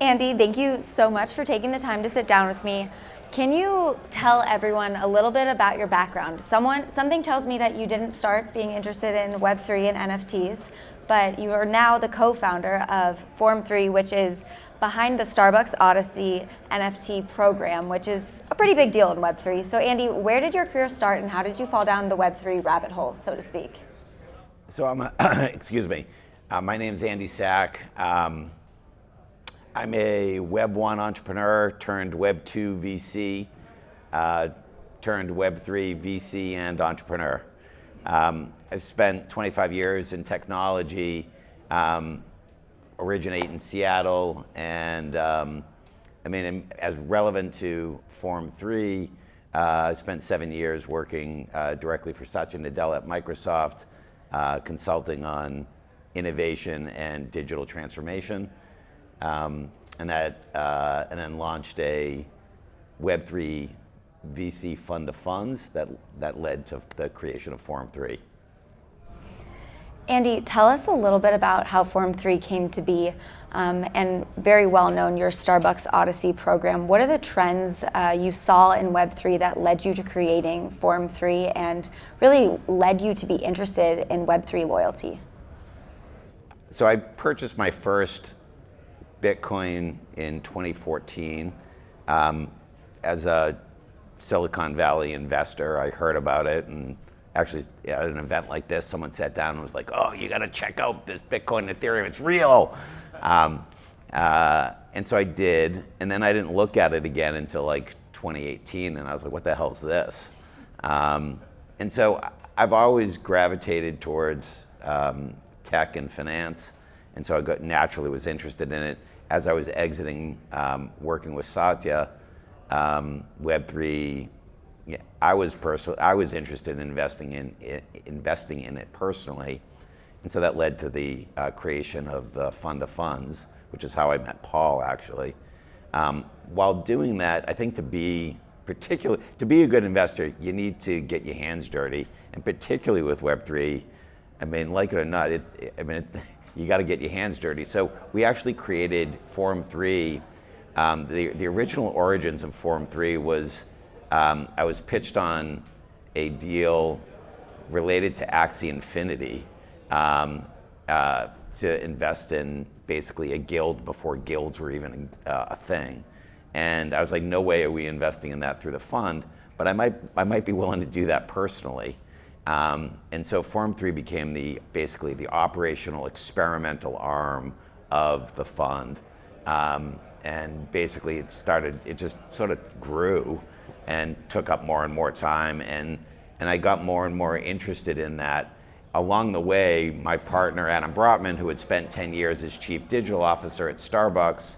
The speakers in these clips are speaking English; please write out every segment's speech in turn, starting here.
Andy, thank you so much for taking the time to sit down with me. Can you tell everyone a little bit about your background? Something tells me that you didn't start being interested in Web3 and NFTs, but you are now the co-founder of Form3, which is behind the Starbucks Odyssey NFT program, which is a pretty big deal in Web3. So Andy, where did your career start and how did you fall down the Web3 rabbit hole, so to speak? So excuse me, my name's Andy Sack. I'm a Web1 entrepreneur turned Web2 VC, turned Web3 VC and entrepreneur. I've spent 25 years in technology, originate in Seattle, and as relevant to Form3, I spent 7 years working directly for Satya Nadella at Microsoft, consulting on innovation and digital transformation. And then launched a Web3 VC fund of funds that led to the creation of Form3. Andy, tell us a little bit about how Form3 came to be, and very well known, your Starbucks Odyssey program. What are the trends you saw in Web3 that led you to creating Form3 and really led you to be interested in Web3 loyalty? So I purchased my first Bitcoin in 2014. As a Silicon Valley investor, I heard about it, and actually at an event like this, someone sat down and was like, "Oh, you got to check out this Bitcoin and Ethereum, it's real." And so I did, and then I didn't look at it again until like 2018, and I was like, "What the hell is this?" And so I've always gravitated towards tech and finance, and so I naturally was interested in it. As I was exiting working with Satya, Web3, I was interested in investing in it personally, and so that led to the creation of the fund of funds, which is how I met Paul actually. While doing that, I think to be a good investor, you need to get your hands dirty, and particularly with Web3, like it or not, you got to get your hands dirty. So we actually created Form3. The original origins of Form3 was I was pitched on a deal related to Axie Infinity to invest in basically a guild before guilds were even a thing. And I was like, no way are we investing in that through the fund, but I might be willing to do that personally. And so Form3 became basically the operational experimental arm of the fund. And basically it just sort of grew and took up more and more time. And I got more and more interested in that. Along the way, my partner, Adam Brotman, who had spent 10 years as chief digital officer at Starbucks,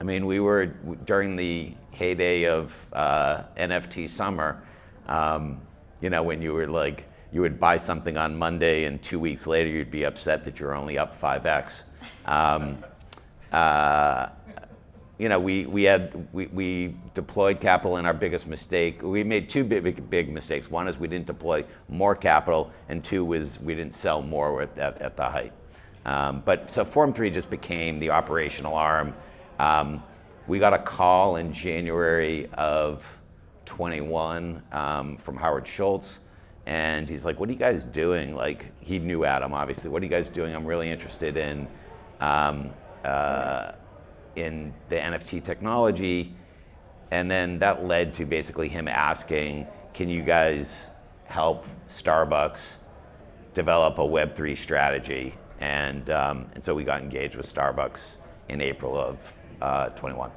we were during the heyday of NFT summer, when you were like, you would buy something on Monday and 2 weeks later you'd be upset that you're only up 5x. We deployed capital in our biggest mistake. We made two big mistakes. One is we didn't deploy more capital, and two was we didn't sell more at the height. So Form3 just became the operational arm. We got a call in January of 21 from Howard Schultz, and he's like, "What are you guys doing?" Like, he knew Adam, obviously. "What are you guys doing? I'm really interested in the NFT technology." And then that led to basically him asking, "Can you guys help Starbucks develop a Web3 strategy?" And so we got engaged with Starbucks in April of 21.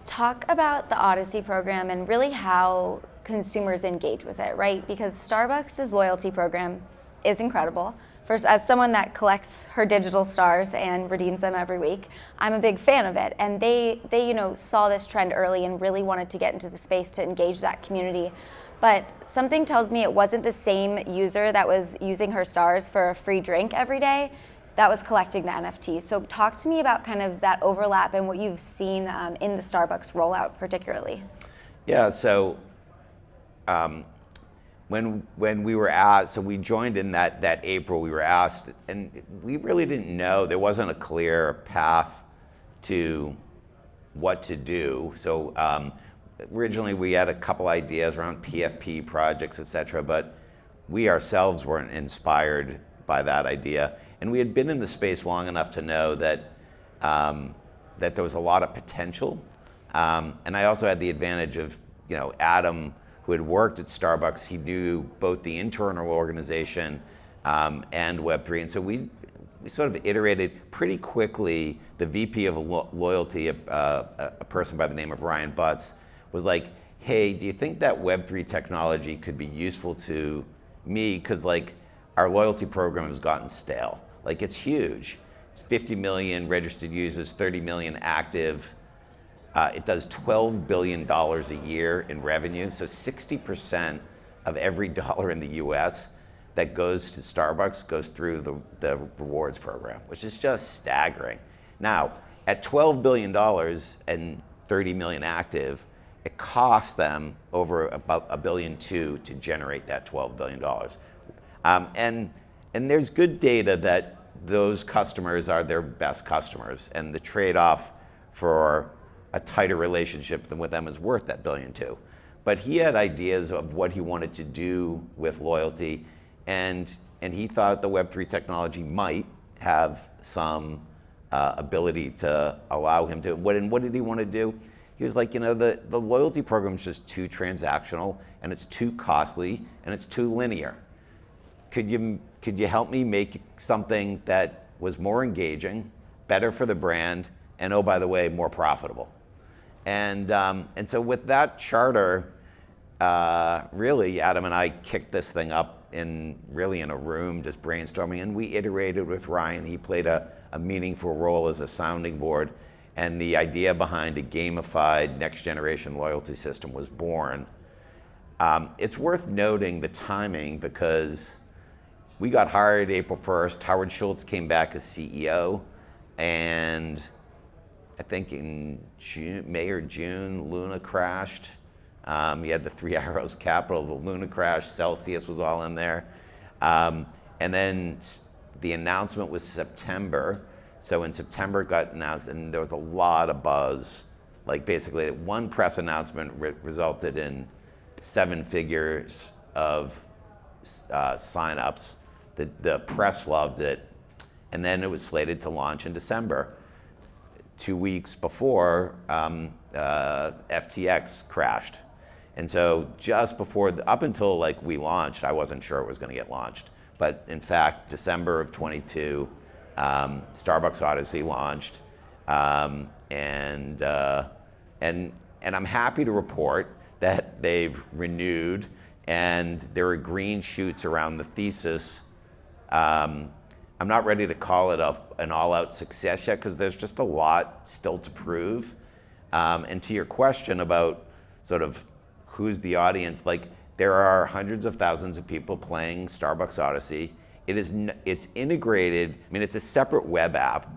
Talk about the Odyssey program and really how consumers engage with it, right? Because Starbucks' loyalty program is incredible. First, as someone that collects her digital stars and redeems them every week, I'm a big fan of it. And they saw this trend early and really wanted to get into the space to engage that community. But something tells me it wasn't the same user that was using her stars for a free drink every day that was collecting the NFTs. So talk to me about kind of that overlap and what you've seen in the Starbucks rollout particularly. Yeah, so when we were asked, so we joined in that April, we were asked, and we really didn't know, there wasn't a clear path to what to do. So originally we had a couple ideas around PFP projects, et cetera, but we ourselves weren't inspired by that idea. And we had been in the space long enough to know that that there was a lot of potential. And I also had the advantage of, Adam, who had worked at Starbucks. He knew both the internal organization and Web3. And so we sort of iterated pretty quickly. The VP of loyalty, a person by the name of Ryan Butts, was like, hey, do you think that Web3 technology could be useful to me? Because our loyalty program has gotten stale. It's huge. It's 50 million registered users, 30 million active. It does $12 billion a year in revenue. So 60% of every dollar in the US that goes to Starbucks goes through the rewards program, which is just staggering. Now, at $12 billion and 30 million active, it costs them over about $1.2 billion to generate that $12 billion. And there's good data that those customers are their best customers, and the trade-off for a tighter relationship with them is worth that $1.2 billion. But he had ideas of what he wanted to do with loyalty, and he thought the Web3 technology might have some ability to allow him to. What did he want to do? He was like, the loyalty program is just too transactional, and it's too costly, and it's too linear. Could you help me make something that was more engaging, better for the brand, and oh, by the way, more profitable? And so with that charter, really, Adam and I kicked this thing up in a room, just brainstorming, and we iterated with Ryan. He played a meaningful role as a sounding board, and the idea behind a gamified next generation loyalty system was born. It's worth noting the timing, because we got hired April 1st. Howard Schultz came back as CEO, and I think in May or June, Luna crashed. You had the Three Arrows Capital, the Luna crash, Celsius was all in there. And then the announcement was September. So in September it got announced, and there was a lot of buzz. Basically one press announcement resulted in 7 figures of signups. The press loved it. And then it was slated to launch in December. 2 weeks before, FTX crashed. And so just before, up until we launched, I wasn't sure it was going to get launched. But in fact, December of 22, Starbucks Odyssey launched. And I'm happy to report that they've renewed, and there are green shoots around the thesis. I'm not ready to call it an all-out success yet, because there's just a lot still to prove. And to your question about sort of who's the audience, there are hundreds of thousands of people playing Starbucks Odyssey. It's integrated. It's a separate web app,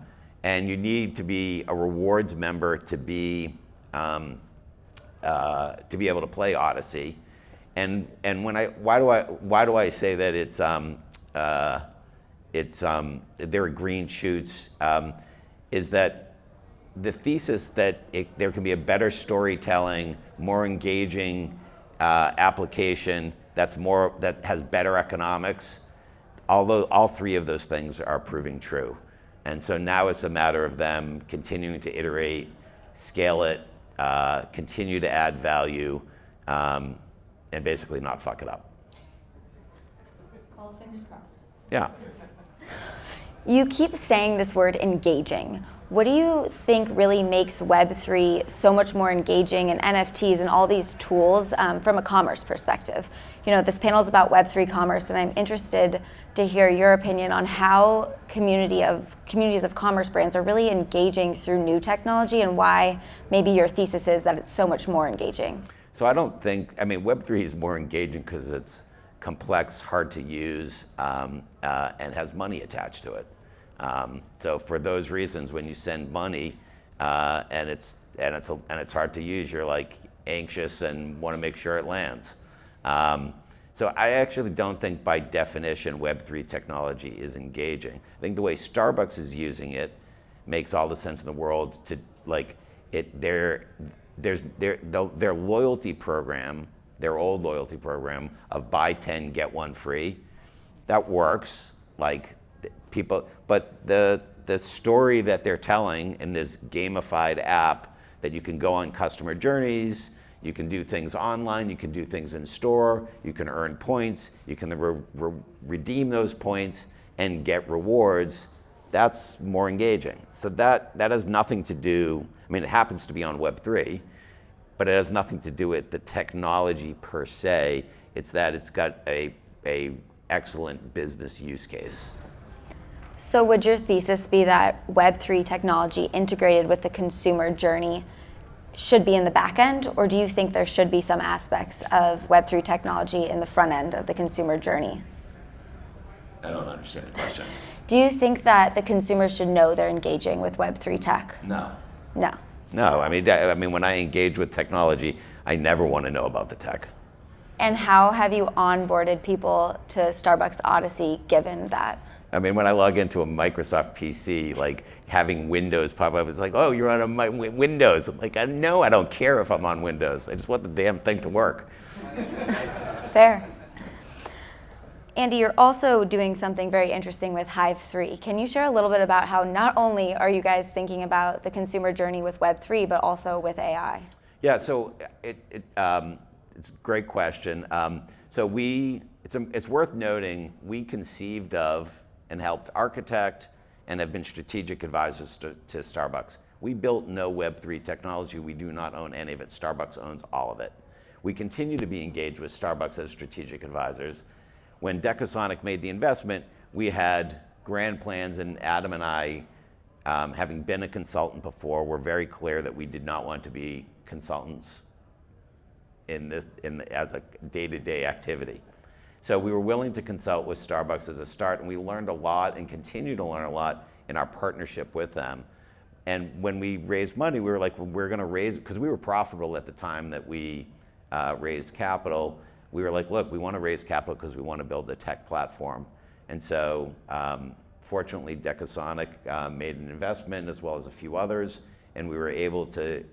and you need to be a rewards member to be able to play Odyssey. And why do I say that there are green shoots, is that the thesis that there can be a better storytelling, more engaging application that has better economics, although all 3 of those things are proving true. And so now it's a matter of them continuing to iterate, scale it, continue to add value, and basically not fuck it up. All fingers crossed. Yeah. You keep saying this word engaging. What do you think really makes Web3 so much more engaging, and NFTs and all these tools from a commerce perspective? This panel is about Web3 commerce, and I'm interested to hear your opinion on how communities of commerce brands are really engaging through new technology, and why maybe your thesis is that it's so much more engaging. So I don't think, Web3 is more engaging because it's complex, hard to use, and has money attached to it. So for those reasons, when you send money and it's hard to use, you're anxious and want to make sure it lands. So I actually don't think by definition Web3 technology is engaging. I think the way Starbucks is using it makes all the sense in the world to like it. Their loyalty program, their old loyalty program of buy 10 get one free, that works. Like people, but the story that they're telling in this gamified app that you can go on customer journeys, you can do things online, you can do things in store, you can earn points, you can redeem those points and get rewards. That's more engaging. So that has nothing to do, I mean, it happens to be on Web3, but it has nothing to do with the technology per se. It's that it's got a excellent business use case. So would your thesis be that Web3 technology integrated with the consumer journey should be in the back end, or do you think there should be some aspects of Web3 technology in the front end of the consumer journey? I don't understand the question. Do you think that the consumer should know they're engaging with Web3 tech? No. No. No, I mean, when I engage with technology, I never want to know about the tech. And how have you onboarded people to Starbucks Odyssey given that? I mean, when I log into a Microsoft PC, like having Windows pop up, it's like, oh, you're on Windows. I'm like, no, I don't care if I'm on Windows. I just want the damn thing to work. Fair. Andy, you're also doing something very interesting with Hive 3. Can you share a little bit about how not only are you guys thinking about the consumer journey with Web3, but also with AI? Yeah, so it's a great question. It's worth noting we conceived of and helped architect and have been strategic advisors to Starbucks. We built no Web3 technology. We do not own any of it. Starbucks owns all of it. We continue to be engaged with Starbucks as strategic advisors. When Decasonic made the investment, we had grand plans, and Adam and I, having been a consultant before, were very clear that we did not want to be consultants as a day-to-day activity. So we were willing to consult with Starbucks as a start, and we learned a lot and continue to learn a lot in our partnership with them. And when we raised money, we were like, well, we're going to raise, because we were profitable at the time that we raised capital. We were like, look, we want to raise capital because we want to build a tech platform. And so fortunately, Decasonic made an investment as well as a few others, and we were able to,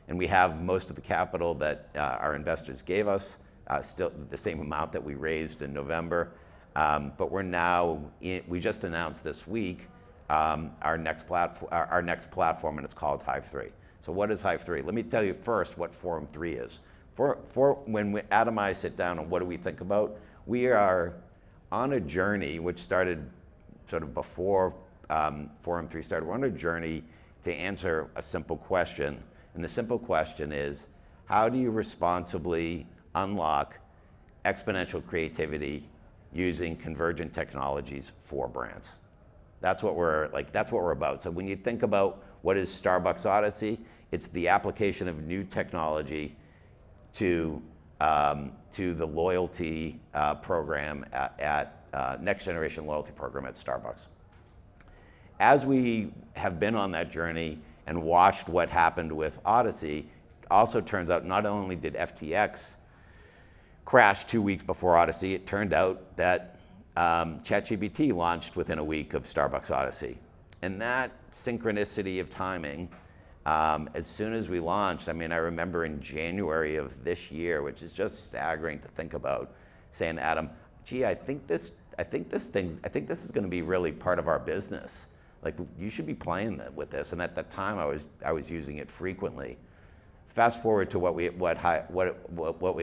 and we have most of the capital that our investors gave us, still the same amount that we raised in November. But we just announced this week our next platform, and it's called Hive 3. So what is Hive 3? Let me tell you first what Forum 3 is. When Adam and I sit down and what do we think about, we are on a journey which started sort of before Forum 3 started. We're on a journey to answer a simple question. And the simple question is, how do you responsibly unlock exponential creativity using convergent technologies for brands? That's what we're about. So when you think about what is Starbucks Odyssey, it's the application of new technology to the loyalty program at next generation loyalty program at Starbucks. As we have been on that journey and watched what happened with Odyssey, also turns out not only did FTX crash 2 weeks before Odyssey, it turned out that ChatGPT launched within a week of Starbucks Odyssey. And that synchronicity of timing, as soon as we launched, I mean, I remember in January of this year, which is just staggering to think about, saying, Adam, gee, I think this is going to be really part of our business. Like, you should be playing with this. And at that time, I was using it frequently. Fast forward to what we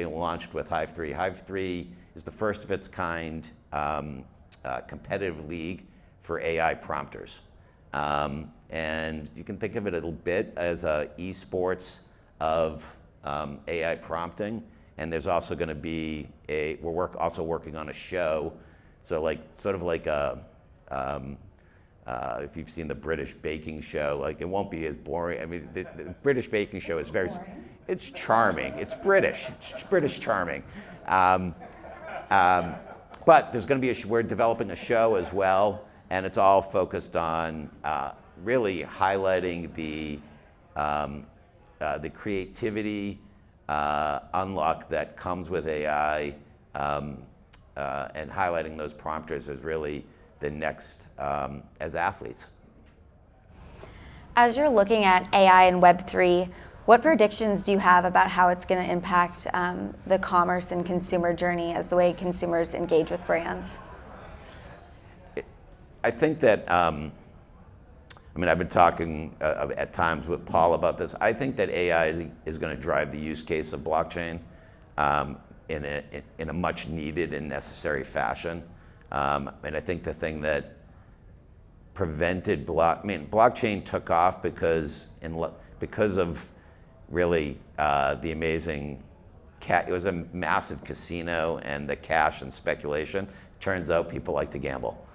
launched with Hive 3. Hive 3 is the first of its kind competitive league for AI prompters. And you can think of it a little bit as a esports of AI prompting. And there's also going to be we're also working on a show. So sort of like if you've seen the British baking show, like it won't be as boring. I mean, the British baking show is it's charming. It's British. It's British charming. But there's going to be we're developing a show as well, and it's all focused on really highlighting the creativity unlock that comes with AI, and highlighting those prompters is really the next as athletes. As you're looking at AI and Web3, what predictions do you have about how it's going to impact the commerce and consumer journey as the way consumers engage with brands? I think that, I've been talking at times with Paul about this. I think that AI is going to drive the use case of blockchain in a much needed and necessary fashion. And I think the thing that prevented blockchain took off because of really the amazing it was a massive casino and the cash and speculation. Turns out people like to gamble.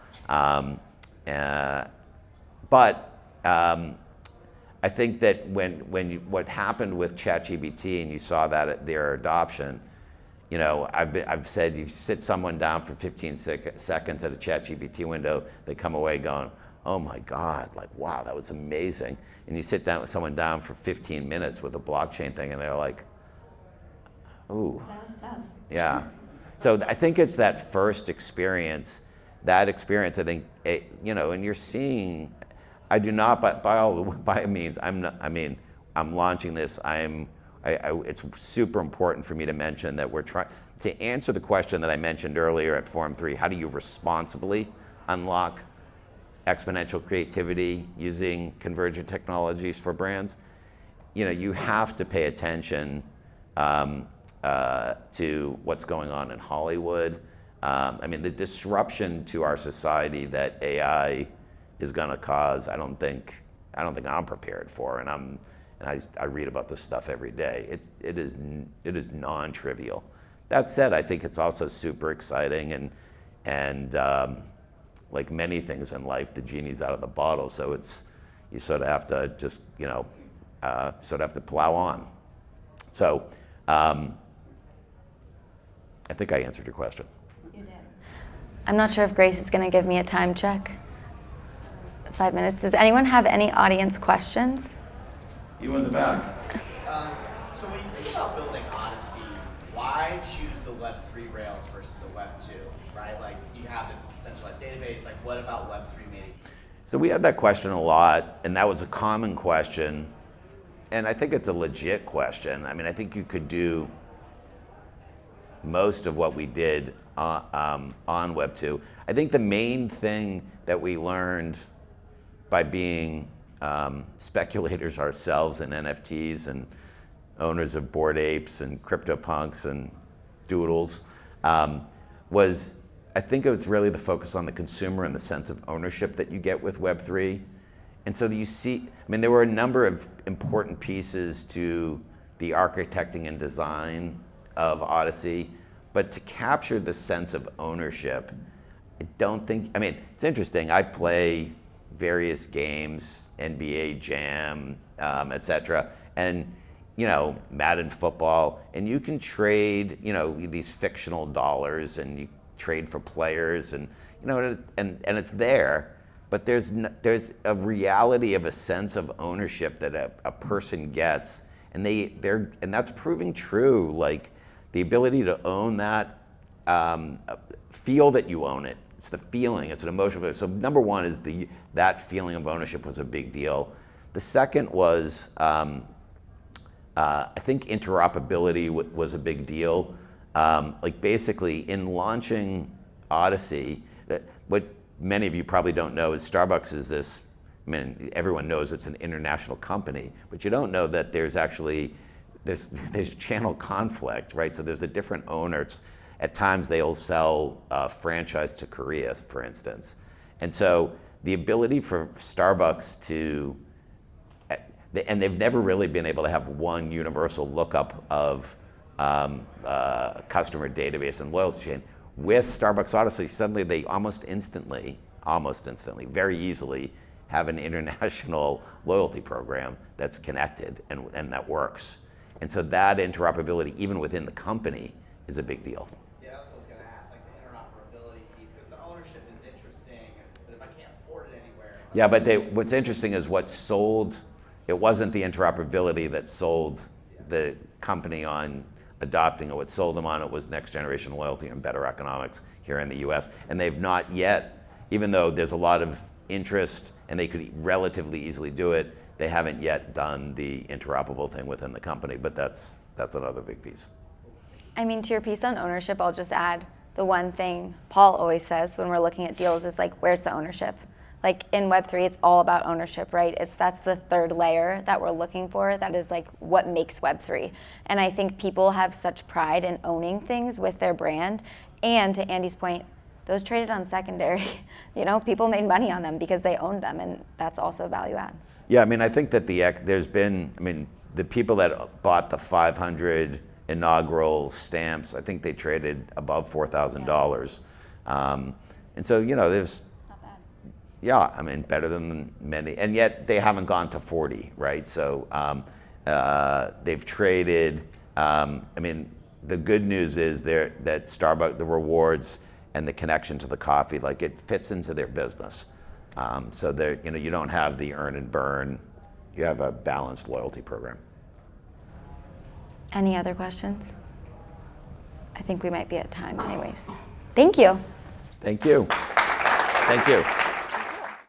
But I think that what happened with ChatGPT and you saw that at their adoption, I've said you sit someone down for 15 seconds at a ChatGPT window, they come away going, oh my God, like, wow, that was amazing. And you sit down with someone down for 15 minutes with a blockchain thing and they're like, ooh. That was tough. Yeah. So I think it's that first experience, I think, and you're seeing, I do not, by means, I'm launching this, it's super important for me to mention that we're trying to answer the question that I mentioned earlier at Forum 3, how do you responsibly unlock exponential creativity using convergent technologies for brands? You have to pay attention to what's going on in Hollywood. The disruption to our society that AI is going to cause, I don't think I'm prepared for, and I read about this stuff every day. It is non-trivial. That said, I think it's also super exciting, and like many things in life, the genie's out of the bottle. So you sort of have to just sort of have to plow on. So I think I answered your question. You did. I'm not sure if Grace is going to give me a time check. 5 minutes. Does anyone have any audience questions? You in the back. So when you think about building Odyssey, why choose the Web3 rails versus a Web2, right? Like you have the centralized database, like what about Web3 made it? So we had that question a lot, and that was a common question, and I think it's a legit question. I think you could do most of what we did on Web2. I think the main thing that we learned by being speculators ourselves in NFTs and owners of Bored Apes and CryptoPunks and Doodles was, I think it was really the focus on the consumer and the sense of ownership that you get with Web3. And so you see, there were a number of important pieces to the architecting and design of Odyssey, but to capture the sense of ownership, I don't think, it's interesting, I play various games, NBA Jam, etc. And Madden football, and you can trade, these fictional dollars, and you trade for players, and and it's there, but there's a reality of a sense of ownership that a person gets, and that's proving true. Like the ability to own that, feel that you own it. It's the feeling, it's an emotional feeling. So number one is that feeling of ownership was a big deal. The second was, I think interoperability was a big deal. Like basically in launching Odyssey, what many of you probably don't know is Starbucks is this, everyone knows it's an international company, but you don't know that there's actually, there's channel conflict, right? So there's a different owner. At times they'll sell a franchise to Korea, for instance. And so the ability for Starbucks to, and they've never really been able to have one universal lookup of customer database and loyalty chain. With Starbucks Odyssey, suddenly they almost instantly, very easily have an international loyalty program that's connected and that works. And so that interoperability, even within the company, is a big deal. Yeah, that's what I was going to ask, like the interoperability piece, because the ownership is interesting, but if I can't port it anywhere. Yeah, but what's interesting is what sold, it wasn't the interoperability that sold the company on adopting it. What sold them on it was next generation loyalty and better economics here in the US. And they've not yet, even though there's a lot of interest and they could relatively easily do it, they haven't yet done the interoperable thing within the company, but that's another big piece. I mean, to your piece on ownership, I'll just add the one thing Paul always says when we're looking at deals is like, where's the ownership? Like in Web3, it's all about ownership, right? That's the third layer that we're looking for. That is like what makes Web3. And I think people have such pride in owning things with their brand. And to Andy's point, those traded on secondary, people made money on them because they owned them, and that's also value add. Yeah, I mean, I think that there's been, the people that bought the 500 inaugural stamps, I think they traded above $4,000. And so, there's, Not bad. yeah, better than many, and yet they haven't gone to 40, right? So they've traded, the good news is that Starbucks, the rewards and the connection to the coffee, like it fits into their business. So you don't have the earn and burn, you have a balanced loyalty program. Any other questions? I think we might be at time anyways. Thank you. Thank you. Thank you.